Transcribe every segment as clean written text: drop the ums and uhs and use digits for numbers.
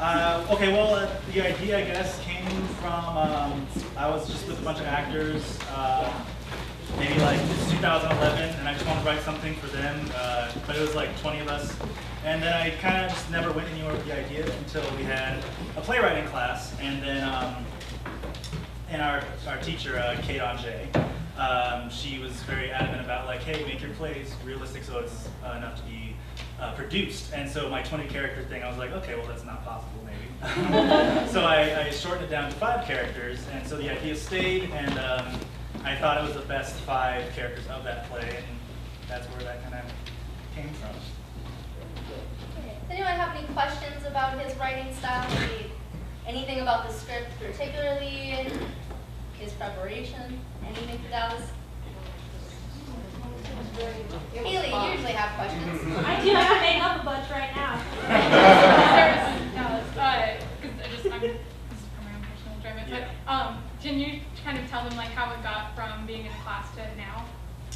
Okay, well, the idea, I guess, came from, I was just with a bunch of actors, maybe like it's 2011, and I just wanted to write something for them, but it was like 20 of us. And then I kind of just never went anywhere with the idea until we had a playwriting class, and then and our teacher, Kate Angé, she was very adamant about like, hey, make your plays realistic so it's enough to be produced. And so my 20 character thing, I was like, okay, well that's not possible maybe. So I shortened it down to 5 characters, and so the idea stayed, and I thought it was the best 5 characters of that play, and that's where that kind of came from. Does anyone have any questions about his writing style? Maybe anything about the script particularly? His preparation? Anything for Dallas? Haley, you usually have questions. I do have to make up a bunch right now. Dallas, because I'm this is for my own personal enjoyment, but can you kind of tell them like how it got from being in a class to now?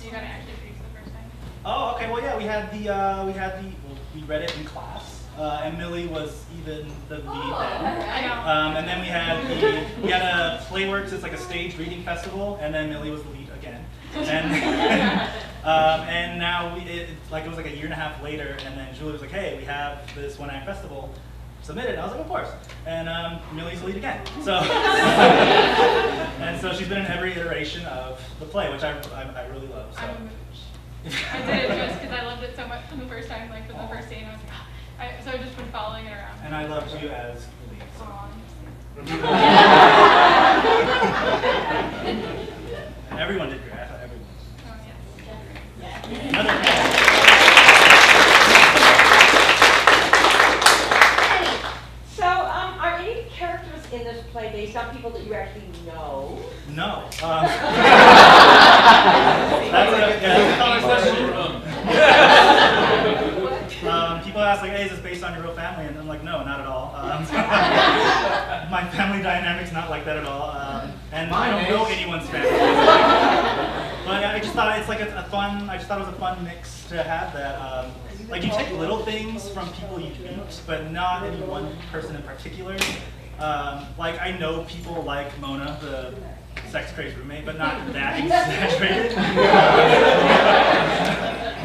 You got to actually produce the first time. Oh, okay. Well, yeah, we read it in class, and Millie was even the lead then. And then we had a Playworks. It's like a stage reading festival, and then Millie was the lead again. And and now it was like a year and a half later, and then Julie was like, hey, we have this one act festival. Submit it. And I was like, of course. And Millie's the lead again. So and so she's been in every iteration of the play, which I really love. So. I'm a mooch. I did it just because I loved it so much from the first time, like from the first scene. I was like, so I've just been following it around. And I loved you as the lead. So. And everyone did great. I thought everyone. Oh, yes. Another So, are any characters in this play based on people that you actually know? No. That's a common question. People ask like, hey, is this based on your real family? And I'm like, no, not at all. My family dynamic's not like that at all. And I don't know anyone's family. But I just thought it's like a fun, I just thought it was a fun mix to have that. Like you take little things from people you meet, but not any one person in particular. Like I know people like Mona, the sex crazed roommate, but not that exaggerated.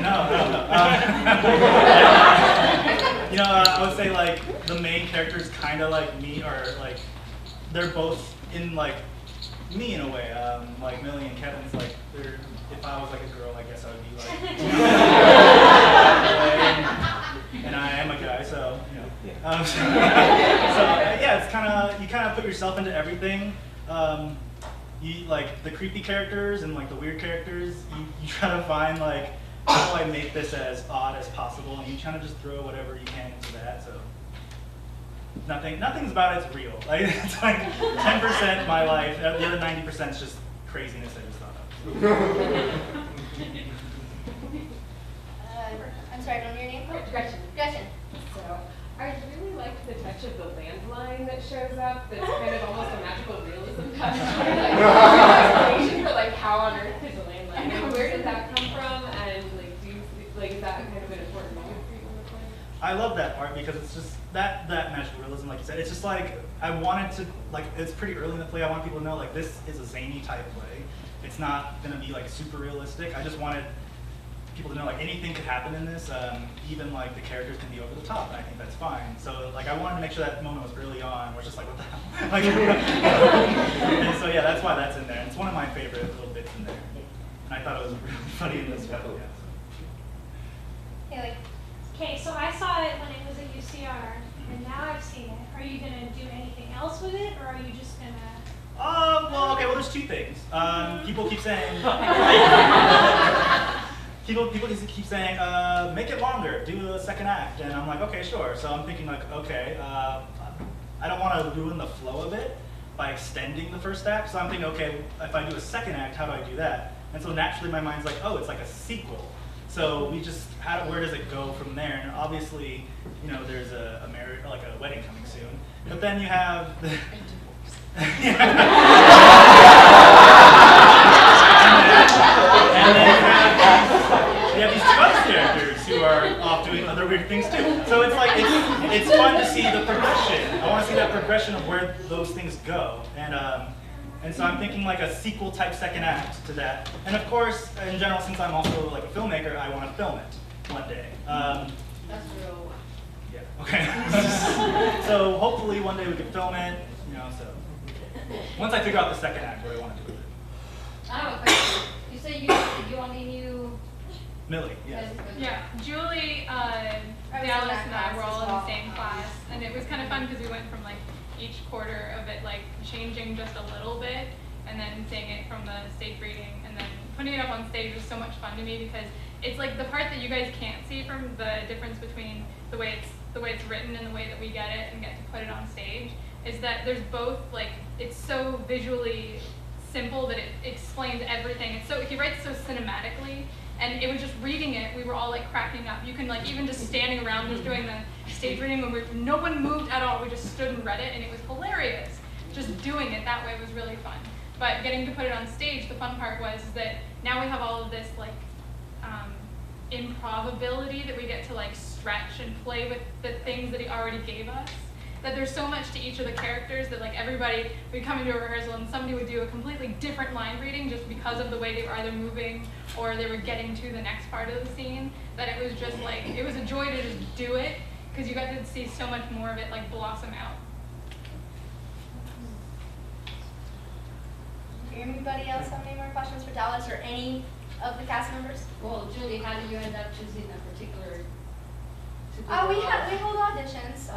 No. I would say like the main characters kind of like me, or like they're both in like me in a way. Like Millie and Kevin's like they're. If I was like a girl, I guess I would be like. And I am a guy, so you know. So yeah, it's kind of you kind of put yourself into everything. You like the creepy characters and like the weird characters. You try to find like how do I make this as odd as possible, and you kind of just throw whatever you can into that. So nothing's about it's real. Like it's like 10% my life. The other 90% is just craziness I just thought of. I'm sorry, I don't know your name. Gretchen. Gretchen. So I really liked the touch of the landline that shows up. That's kind of almost a magical realism touch. Like explanation for like how on earth is a landline. And where did that come from? And like, do you like is that kind of an important moment for you in the play? I love that part because it's just that magical realism, like you said. It's just like I wanted to like it's pretty early in the play. I want people to know like this is a zany type play. It's not gonna be like super realistic. I just wanted people to know like anything could happen in this. Even like the characters can be over the top, and I think that's fine. So like I wanted to make sure that moment was early on. We're just like what the hell. Like, and so yeah, that's why that's in there. And it's one of my favorite little bits in there. And I thought it was really funny in this one. Yeah, so. Haley. Okay, so I saw it when it was at UCR, and now I've seen it. Are you going to do anything else with it, or are you just going to... Well, okay, well, there's 2 things. People keep saying... People keep saying, make it longer, do a second act. And I'm like, okay, sure. So I'm thinking like, okay, I don't want to ruin the flow of it by extending the first act. So I'm thinking, okay, if I do a second act, how do I do that? And so naturally my mind's like, oh, it's like a sequel. So we just, where does it go from there? And obviously, you know, there's a marriage, like a wedding coming soon. But then you have the, and then you have these 2 other characters who are off doing other weird things too. So it's like it's fun to see the progression progression of where those things go. And so I'm thinking like a sequel type second act to that. And of course, in general, since I'm also like a filmmaker, I want to film it one day. That's real. Yeah, okay. So hopefully one day we can film it, so. Once I figure out the second act, what I want to do with it. I have a question. You say you only knew. Millie, yes. Yeah, Julie, was in Dallas, that and I class were as all in well. the same class, and it was kind of fun because we went from like each quarter of it like changing just a little bit, and then seeing it from the stage reading, and then putting it up on stage was so much fun to me because it's like the part that you guys can't see from the difference between the way it's written and the way that we get it and get to put it on stage is that there's both like it's so visually simple that it explains everything. It's so he writes so cinematically. And it was just reading it, we were all like cracking up. You can like even just standing around just doing the stage reading when no one moved at all. We just stood and read it and it was hilarious. Just doing it that way was really fun. But getting to put it on stage, the fun part was that now we have all of this like improbability that we get to like stretch and play with the things that he already gave us. That there's so much to each of the characters that like everybody would come into a rehearsal and somebody would do a completely different line reading just because of the way they were either moving or they were getting to the next part of the scene. That it was just like, it was a joy to just do it because you got to see so much more of it like blossom out. Anybody else have any more questions for Dallas or any of the cast members? Well, Julie, how did you end up choosing a particular? We hold auditions.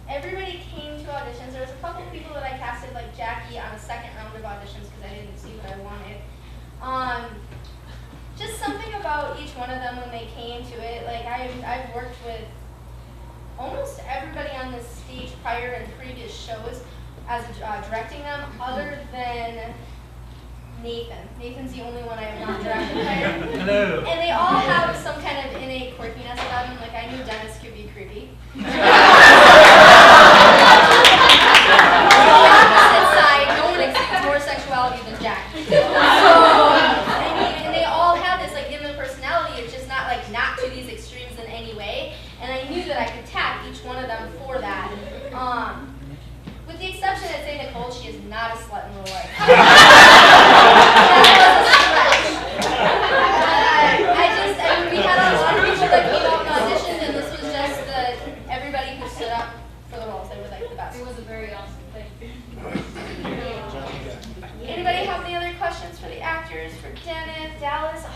Everybody came to auditions. There was a couple of people that I casted, like Jackie, on a second round of auditions because I didn't see what I wanted. Just something about each one of them when they came to it. Like I've worked with almost everybody on this stage prior in previous shows as directing them, other than Nathan. Nathan's the only one I have not directed prior. Hello. And they all have some kind of innate quirkiness about them. Like I knew Dennis could be creepy. On the opposite side, no one exhibits more sexuality than Jack. And they all have this like given personality. It's just not like not to these extremes in any way. And I knew that I could tap each one of them for that. With the exception, I'd say Nicole, she is not a slut in real life. We had a lot of people that came out and auditioned, and this was just everybody who stood up for the roles. They were like the best. It was a very awesome thing. Anybody have any other questions for the actors, for Dennis, Dallas? I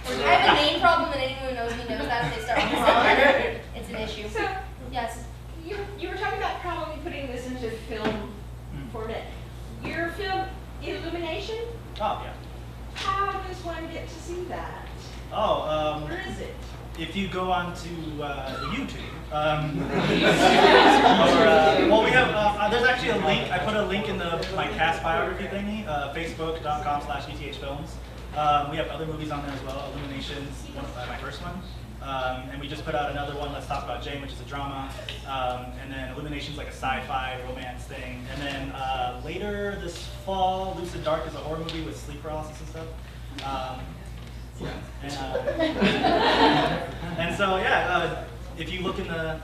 have a name problem, and anyone who knows me knows that if they start with the same letter, it's an issue. So, Yes. you were talking about probably putting this into film format. Your film Illumination, Oh, yeah. how does one get to see that? Oh, Where is it? if you go on to YouTube, we have, there's actually a link, I put a link in my cast biography thingy, facebook.com/ETHfilms. We have other movies on there as well. Illumination's my first one. And we just put out another one, Let's Talk About Jane, which is a drama. And then Illumination's like a sci-fi romance thing. And then later this fall, Lucid Dark is a horror movie with sleep paralysis and stuff. And so yeah, if you look in the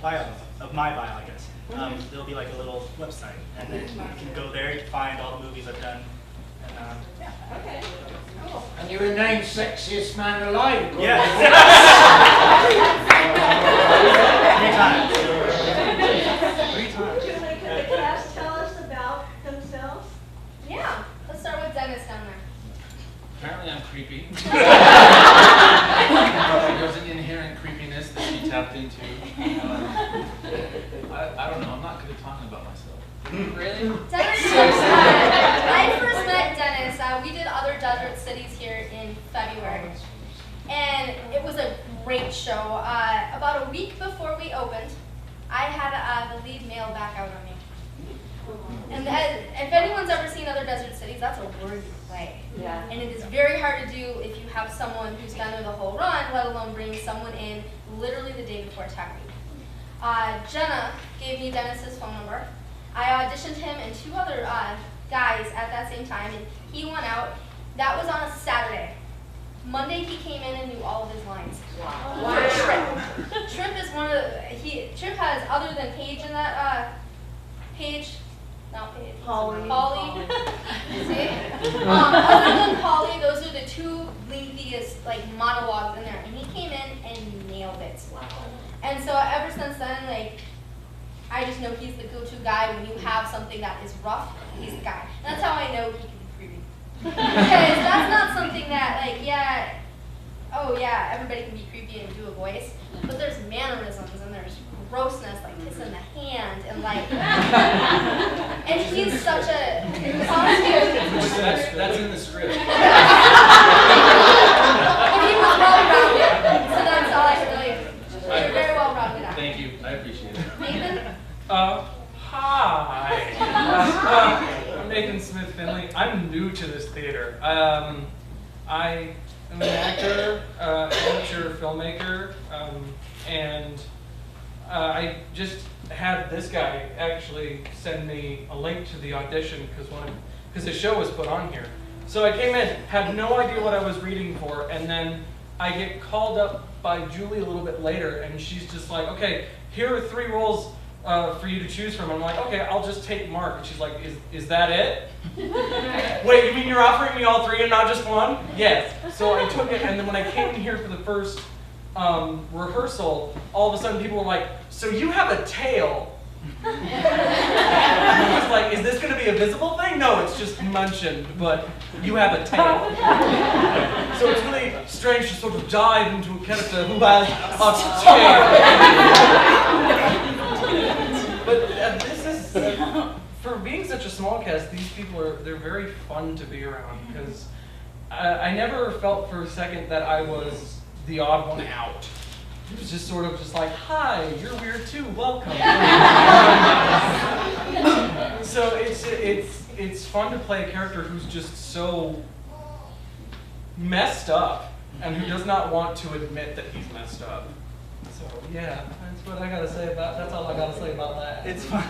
bio of my bio, I guess, there'll be like a little website, and then you can go there. You can find all the movies I've done. And, Okay, cool. And you were named Sexiest Man Alive. yeah. 3 times. Julie, could the cast tell us about themselves? Yeah. Let's start with Dennis down there. Apparently I'm creepy. There's an inherent creepiness that she tapped into. I don't know, I'm not good at talking about myself. Really? Dennis, I first met Dennis. We did Other Desert Cities here in February. And it was a great show. About a week before we opened, I had the lead male back out on me. And if anyone's ever seen Other Desert Cities, that's a word to play. Yeah. And it is very hard to do if you have someone who's done the whole run, let alone bring someone in literally the day before tech week. Jenna gave me Dennis's phone number. I auditioned him and 2 other guys at that same time, and he went out. That was on a Saturday. Monday he came in and knew all of his lines. Wow. For Trip. Trip is one of Trip has, other than Paige in that Paige, not Paige. Polly. Polly. See? Other than Polly, those are the two lengthiest like monologues in there, and he came in and nailed it. And so ever since then, like, I just know he's the go-to guy when you have something that is rough. He's the guy. And that's how I know he can be creepy. Because that's not something that, like, yeah, oh yeah, everybody can be creepy and do a voice, but there's mannerisms and there's grossness, like kissing the hand and like, and he's such a That's in the script. But he was well-rounded, so that's all I can really. You're very well-rounded actor. Thank you, I appreciate it. Nathan? Hi. I'm Nathan Smith Finley. I'm new to this theater. I am an actor, amateur filmmaker, and I just had this guy actually send me a link to the audition because the show was put on here. So I came in, had no idea what I was reading for, and then I get called up by Julie a little bit later, and she's just like, okay, here are 3 roles for you to choose from. I'm like, okay, I'll just take Mark. And she's like, is that it? Wait, you mean you're offering me all 3 and not just one? Yes. So I took it, and then when I came in here for the first rehearsal, all of a sudden people were like, so you have a tail. I was like, is this going to be a visible thing? No, it's just mentioned, but you have a tail. So it's really strange to sort of dive into a character who has a tail. But this is, for being such a small cast, these people they're very fun to be around, because I never felt for a second that I was the odd one out. It was just sort of just like, hi, you're weird too, welcome. So it's fun to play a character who's just so messed up and who does not want to admit that he's messed up. So yeah, that's what I gotta say about. That's all I gotta say about that. It's fun.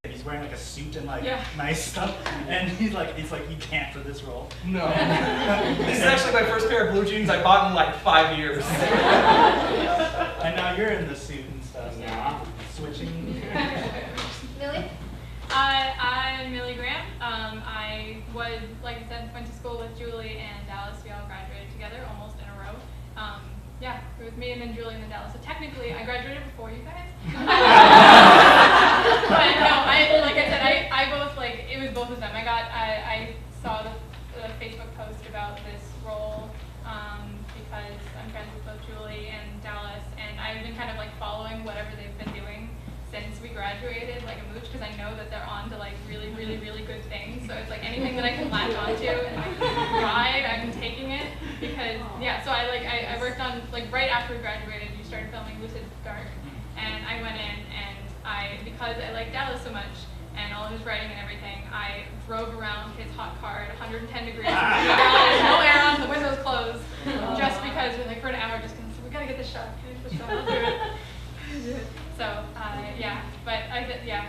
He's wearing like a suit and like nice stuff, and he's like he can't for this role. No. This is actually my first pair of blue jeans I bought in like 5 years. And now you're in the suit and stuff. Yeah. Switching. Millie? I'm Millie Graham. I was, like I said, went to school with Julie and Dallas. We all graduated together almost in a row. Yeah, it was me and then Julie and then Dallas. So technically, I graduated before you guys. But no, like I said, I both, like, it was both of them. I saw the Facebook post about this role because I'm friends with both Julie and Dallas, and I've been kind of like following whatever they've been doing since we graduated, like a mooch, because I know that they're on to like really, really, really good things. So it's like anything that I can latch onto and like ride, I'm taking it. Because yeah, so I worked on, like, right after we graduated, you started filming Lucid Dark, and I went in and because I like Dallas so much and all of his writing and everything, I drove around his hot car at 110 degrees, no air on, the windows closed, just because we're like for an hour, just because we gotta get this shot, I'll do it. So yeah, but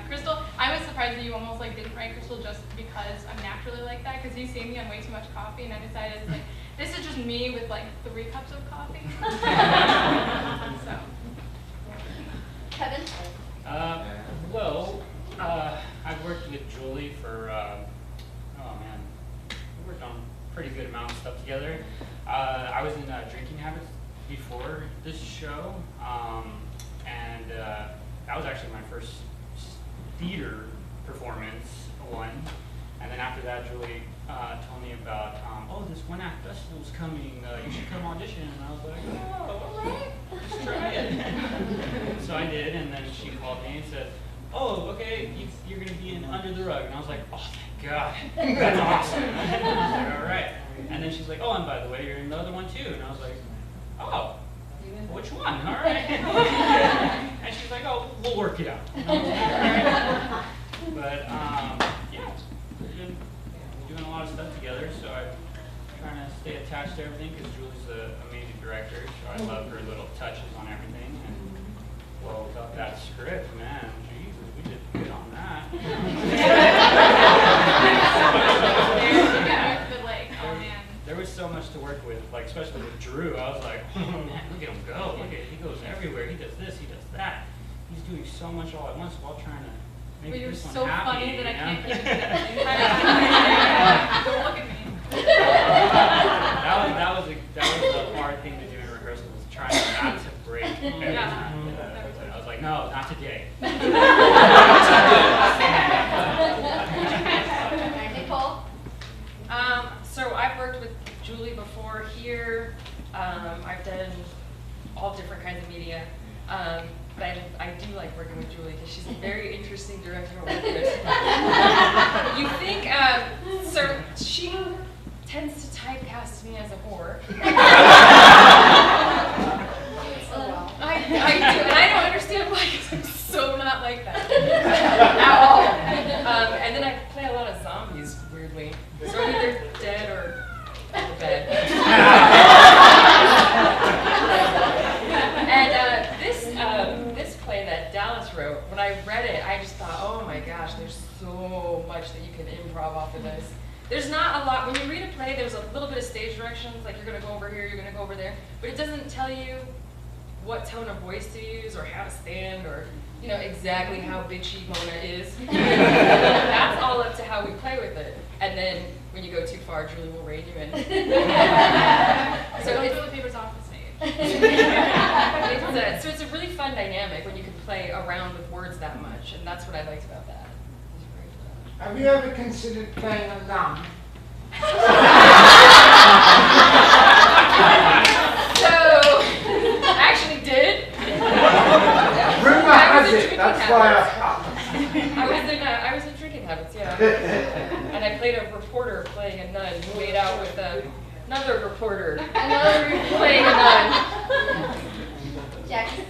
Crystal, I was surprised that you almost like didn't write Crystal just because I'm naturally like that, because you see me on way too much coffee, and I decided like this is just me with like 3 cups of coffee. So, Kevin? I've worked with Julie for we worked on a pretty good amount of stuff together. I was in Drinking Habits before this show. And that was actually my first theater performance one. And then after that, Julie told me about, this one act festival's coming, you should come audition. And I was like, oh, all right, let's try it. So I did, and then she called me and said, oh, okay, you're gonna be in Under the Rug. And I was like, oh, thank God, that's awesome. And I was like, all right. And then she's like, oh, and by the way, you're in the other one too. And I was like, oh. Which one? All right. And she's like, oh, we'll work it out. And I was like, all right. But yeah, we're doing a lot of stuff together, so I'm trying to stay attached to everything because Julie's an amazing director, so I love her little touches on everything. And well, without that script, man, Jesus, we did good on that. There was so much to work with, like especially with Drew. I was like, oh man, look at him go. Look at he goes everywhere. He does this, he does that. He's doing so much all at once while trying to make But you're this one so happy, funny that I you know? can't get you to that. Don't look at me. that was a hard thing to do in rehearsal, was trying not to break every time. I was like, no, not today. Nicole? So I've worked with Julie before here. I've done all different kinds of media. But I do like working with Julie because she's a very interesting director to work with. You think, so she tends to typecast me as a whore. I do, and I don't understand why, because I'm so not like that at all. And then I play a lot of zombies, weirdly. So I'm either dead or in the bed. And this play that Dallas wrote, when I read it, I just thought, oh my gosh, there's so much that you can improv off of this. There's not a lot, when you read a play, there's a little bit of stage directions, like you're gonna go over here, you're gonna go over there, but it doesn't tell you what tone of voice to use or how to stand or exactly how bitchy Mona is. That's all up to how we play with it. And then when you go too far, Julie will rein you in. So don't throw the papers off the stage. So it's a really fun dynamic when you can play around with words that much, and that's what I liked about that. Have you ever considered playing a nun? So, I actually did. Rumor has it, that's why I was in Drinking Habits, yeah. And I played a reporter playing a nun who made out with another reporter playing a nun. Jackie?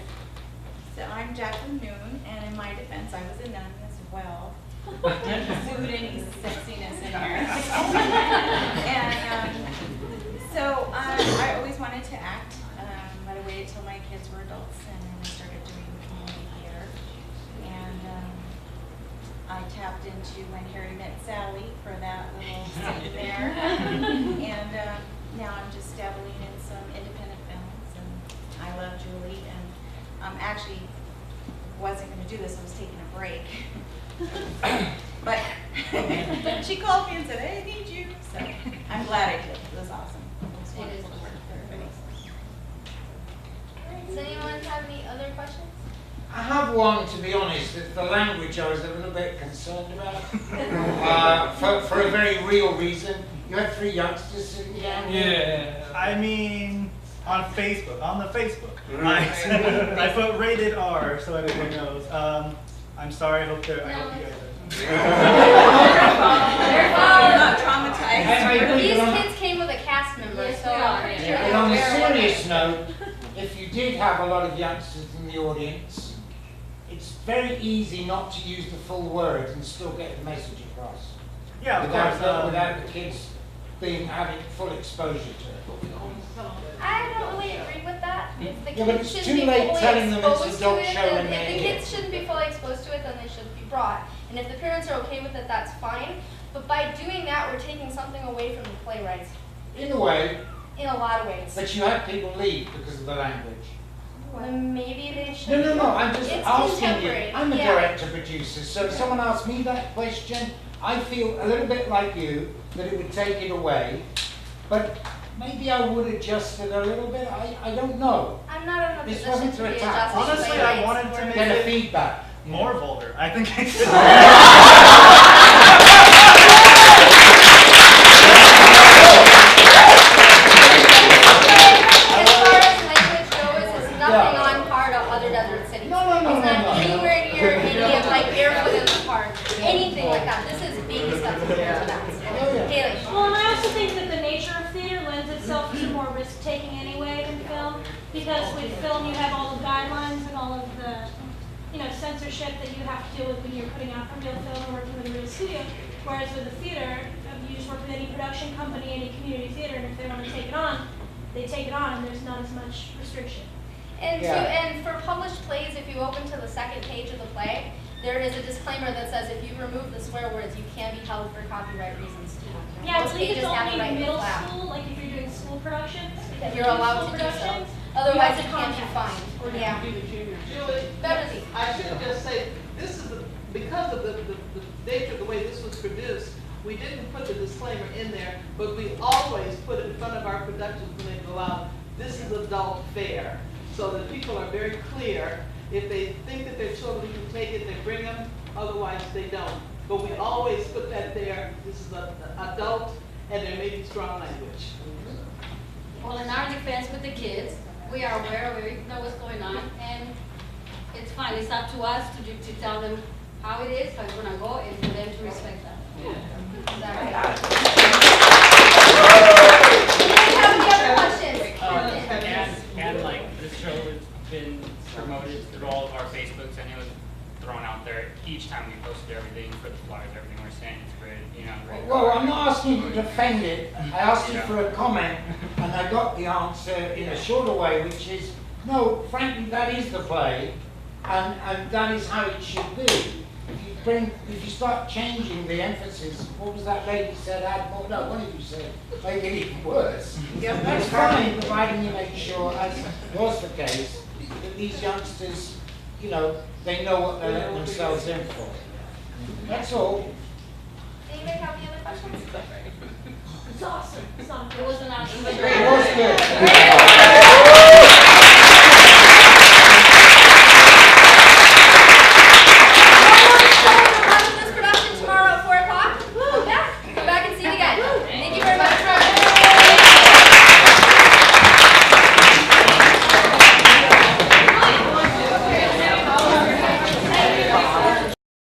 So I'm Jacqueline Noon, and in my defense, I was a nun as well. Exude any sexiness in here. And so I always wanted to act, but I waited till my kids were adults, and then I started doing community theater. And I tapped into When Harry Met Sally for that little scene there. And now I'm just dabbling in some independent films, and I love Julie, and actually wasn't going to do this, I was taking a break. But she called me and said, hey, I need you. So I'm glad I did. It was awesome. It was wonderful to work with everybody. Does anyone have any other questions? I have one, to be honest. It's the language I was a little bit concerned about. For a very real reason. You had 3 youngsters sitting down here. Yeah. I mean, on the Facebook, I put rated R so everyone knows. I'm sorry, I hope you guys They're not traumatized. These kids came with a cast member, so I'm pretty sure And they're on a aware of serious note, if you did have a lot of youngsters in the audience, it's very easy not to use the full words and still get the message across. Yeah, of course. Without the kids having full exposure to it. I don't really agree with that. If the Yeah, but kids it's shouldn't too be late fully telling them it's a exposed dog to it, show then and if they're the here. kids shouldn't be fully exposed to it, then they shouldn't be brought. And if the parents are okay with it, that's fine. But by doing that, we're taking something away from the playwrights. In a way, In a lot of ways. but you had people leave because of the language. Then maybe they should. No, I'm just It's asking you. contemporary. I'm a Yeah. director-producer, so if someone asked me that question, I feel a little bit like you, that it would take it away, but maybe I would adjust it a little bit, I don't know. I'm not in a This position wasn't to to be attack. adjusting Honestly, I playwrights wanted to or- make Get a it feedback. more vulgar. I think I should. As far as language goes, it's nothing on par to other desert cities. No. It's not anywhere near any of like Barefoot in the Park, anything like that. This is baby steps compared to that. Haley. Well, and I also think that the nature of theater lends itself to more risk-taking anyway than film, because with film you have all the guidelines and all of the, censorship that you have to deal with when you're putting out a real film or working with a real studio. Whereas with a theater, you just work with any production company, any community theater, and if they want to take it on, they take it on, and there's not as much restriction. And for published plays, if you open to the second page of the play, there is a disclaimer that says if you remove the swear words, you can be held for copyright reasons too. Yeah, I Most believe it's pages have it only right in the middle flap. school, like if you're doing school productions. if You're doing allowed school to do so. productions, Otherwise, you it have can't be to fined. contact. Yeah. Julie, Beverly. I should just say, this is because of the nature of the way this was produced, we didn't put the disclaimer in there, but we always put it in front of our productions when they go out, this is adult fare. So that people are very clear, if they think that their children can take it, they bring them, otherwise they don't. But we always put that there, this is an adult, and there may be strong language. Well, in our defense with the kids, we are aware, we know what's going on, and it's fine. It's up to us to tell them how it is, how it's gonna go, and for them to respect that. Is that right? Any other questions? And like this show has been promoted through all of our Facebooks, and it was thrown out there each time we posted everything for the flyers, everything we're saying. It's great, you know. Great. Well, I'm not asking you to defend it. I asked you for a comment, and I got the answer in a shorter way, which is, no, frankly, that is the play, and that is how it should be. If you start changing the emphasis, what was that lady said, add more, no, one of you said, make it even worse. That's fine, providing you make sure, as was the case, that these youngsters, you know, they know what they're letting themselves in for. That's all. Anybody have any other questions? It's awesome. It was an awesome. It was good.